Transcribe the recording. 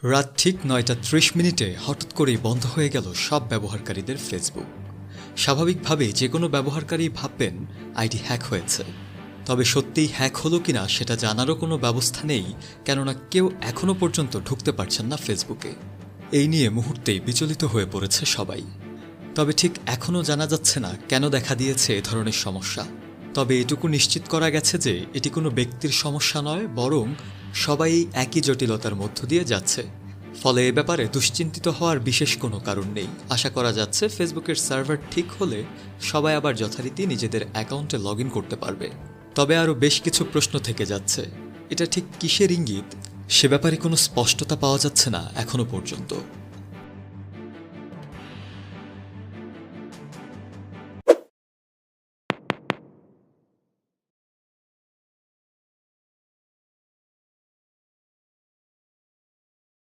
রাত ঠিক ৯টা ৩০ হঠাৎ করেই বন্ধ হয়ে গেল সব ব্যবহারকারীদের ফেসবুক। স্বাভাবিকভাবেই যে কোনো ব্যবহারকারী ভাববেন আইডি হ্যাক হয়েছে। তবে সত্যিই হ্যাক হলো কিনা সেটা জানারও কোনো ব্যবস্থা নেই, কেননা কেউ এখনও পর্যন্ত ঢুকতে পারছেন না ফেসবুকে। এই নিয়ে মুহূর্তেই বিচলিত হয়ে পড়েছে সবাই। তবে ঠিক এখনও জানা যাচ্ছে না কেন দেখা দিয়েছে এ ধরনের সমস্যা। তবে এটুকু নিশ্চিত করা গেছে যে এটি কোনো ব্যক্তির সমস্যা নয়, বরং সবাই একই জটিলতার মধ্য দিয়ে যাচ্ছে। ফলে এ ব্যাপারে দুশ্চিন্তিত হওয়ার বিশেষ কোনো কারণ নেই। আশা করা যাচ্ছে ফেসবুকের সার্ভার ঠিক হলে সবাই আবার যথারীতি নিজেদের অ্যাকাউন্টে লগ ইন করতে পারবে। তবে আরও বেশ কিছু প্রশ্ন থেকে যাচ্ছে। এটা ঠিক কিসের ইঙ্গিত সে ব্যাপারে কোনো স্পষ্টতা পাওয়া যাচ্ছে না এখনো পর্যন্ত।